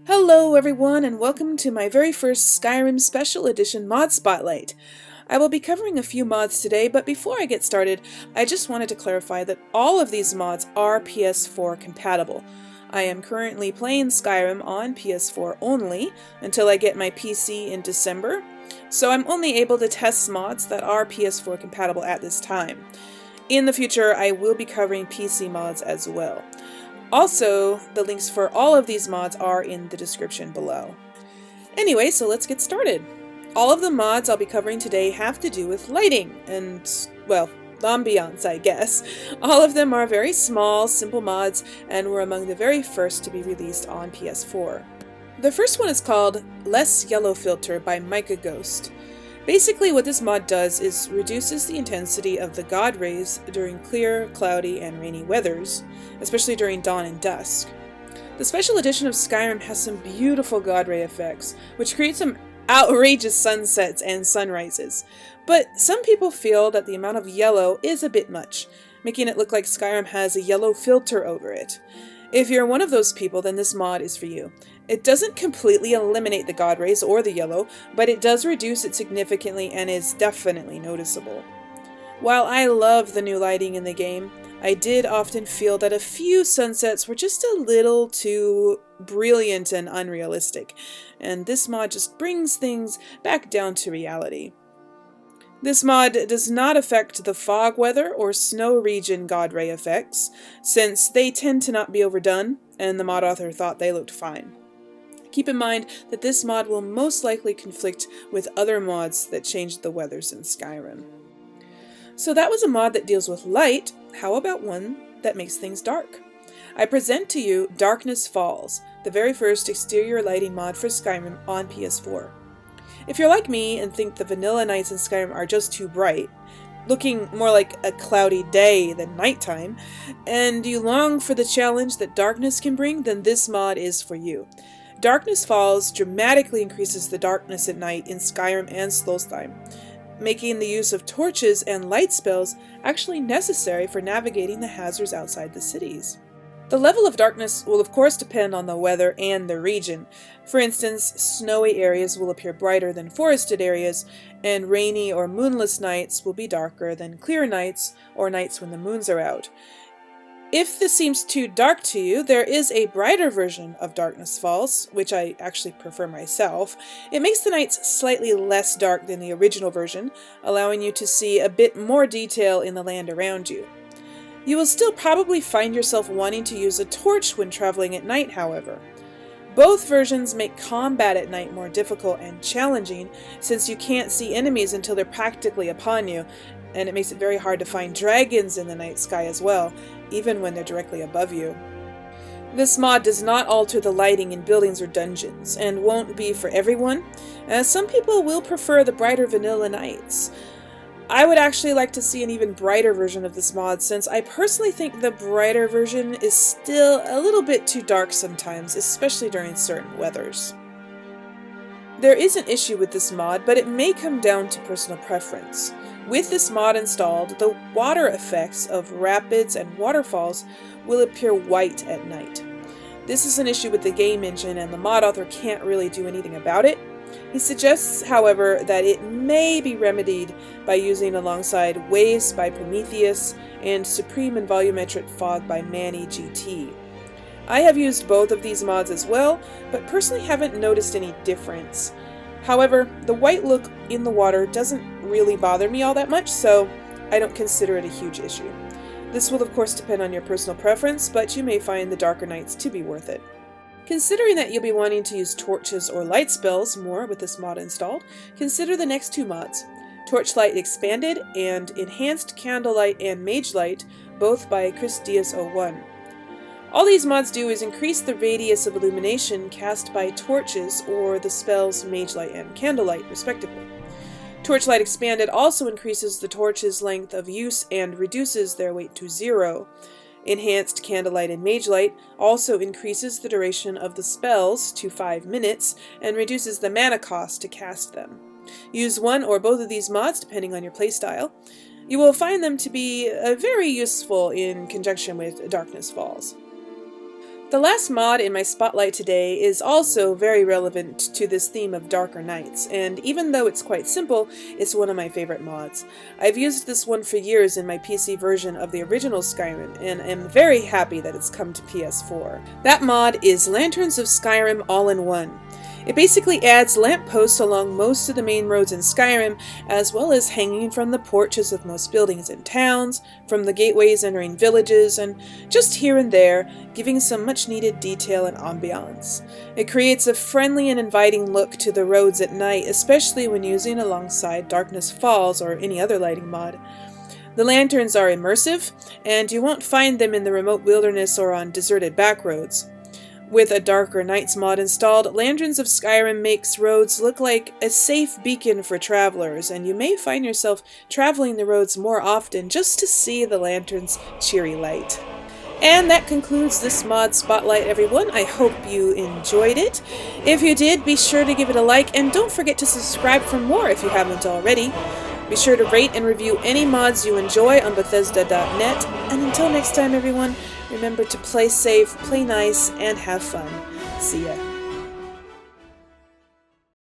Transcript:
Hello everyone and welcome to my very first Skyrim Special Edition Mod Spotlight. I will be covering a few mods today, but before I get started, I just wanted to clarify that all of these mods are PS4 compatible. I am currently playing Skyrim on PS4 only until I get my PC in December, so I'm only able to test mods that are PS4 compatible at this time. In the future, I will be covering PC mods as well. Also, the links for all of these mods are in the description below. Anyway, so let's get started. All of the mods I'll be covering today have to do with lighting and, well, ambiance, I guess. All of them are very small, simple mods and were among the very first to be released on PS4. The first one is called Less Yellow Filter by Micah Ghost. Basically, what this mod does is reduces the intensity of the god rays during clear, cloudy, and rainy weathers, especially during dawn and dusk. The special edition of Skyrim has some beautiful god ray effects, which create some outrageous sunsets and sunrises, but some people feel that the amount of yellow is a bit much, making it look like Skyrim has a yellow filter over it. If you're one of those people, then this mod is for you. It doesn't completely eliminate the god rays or the yellow, but it does reduce it significantly and is definitely noticeable. While I love the new lighting in the game, I did often feel that a few sunsets were just a little too brilliant and unrealistic, and this mod just brings things back down to reality. This mod does not affect the fog weather or snow region god ray effects, since they tend to not be overdone, and the mod author thought they looked fine. Keep in mind that this mod will most likely conflict with other mods that change the weathers in Skyrim. So that was a mod that deals with light. How about one that makes things dark? I present to you Darkness Falls, the very first exterior lighting mod for Skyrim on PS4. If you're like me and think the vanilla nights in Skyrim are just too bright, looking more like a cloudy day than nighttime, and you long for the challenge that darkness can bring, then this mod is for you. Darkness Falls dramatically increases the darkness at night in Skyrim and Solstheim, making the use of torches and light spells actually necessary for navigating the hazards outside the cities. The level of darkness will of course depend on the weather and the region. For instance, snowy areas will appear brighter than forested areas, and rainy or moonless nights will be darker than clear nights or nights when the moons are out. If this seems too dark to you, there is a brighter version of Darkness Falls, which I actually prefer myself. It makes the nights slightly less dark than the original version, allowing you to see a bit more detail in the land around you. You will still probably find yourself wanting to use a torch when traveling at night, however. Both versions make combat at night more difficult and challenging, since you can't see enemies until they're practically upon you, and it makes it very hard to find dragons in the night sky as well, even when they're directly above you. This mod does not alter the lighting in buildings or dungeons, and won't be for everyone, as some people will prefer the brighter vanilla nights. I would actually like to see an even brighter version of this mod, since I personally think the brighter version is still a little bit too dark sometimes, especially during certain weathers. There is an issue with this mod, but it may come down to personal preference. With this mod installed, the water effects of rapids and waterfalls will appear white at night. This is an issue with the game engine, and the mod author can't really do anything about it. He suggests, however, that it may be remedied by using alongside Waves by Prometheus and Supreme and Volumetric Fog by Manny GT. I have used both of these mods as well, but personally haven't noticed any difference. However, the white look in the water doesn't really bother me all that much, so I don't consider it a huge issue. This will of course depend on your personal preference, but you may find the darker nights to be worth it. Considering that you'll be wanting to use torches or light spells more with this mod installed, consider the next two mods, Torchlight Expanded and Enhanced Candlelight and Mage Light, both by Chris Diaz01. All these mods do is increase the radius of illumination cast by torches or the spells Mage Light and Candlelight, respectively. Torchlight Expanded also increases the torch's length of use and reduces their weight to 0. Enhanced Candlelight and Mage Light also increases the duration of the spells to 5 minutes and reduces the mana cost to cast them. Use one or both of these mods depending on your playstyle. You will find them to be very useful in conjunction with Darkness Falls. The last mod in my spotlight today is also very relevant to this theme of darker nights, and even though it's quite simple, it's one of my favorite mods. I've used this one for years in my PC version of the original Skyrim, and am very happy that it's come to PS4. That mod is Lanterns of Skyrim All-in-One. It basically adds lampposts along most of the main roads in Skyrim, as well as hanging from the porches of most buildings in towns, from the gateways entering villages, and just here and there, giving some much needed detail and ambiance. It creates a friendly and inviting look to the roads at night, especially when using alongside Darkness Falls or any other lighting mod. The lanterns are immersive, and you won't find them in the remote wilderness or on deserted back roads. With a Darker Nights mod installed, Lanterns of Skyrim makes roads look like a safe beacon for travelers, and you may find yourself traveling the roads more often just to see the lantern's cheery light. And that concludes this mod spotlight, everyone. I hope you enjoyed it. If you did, be sure to give it a like, and don't forget to subscribe for more if you haven't already. Be sure to rate and review any mods you enjoy on Bethesda.net, and until next time, everyone, remember to play safe, play nice, and have fun. See ya.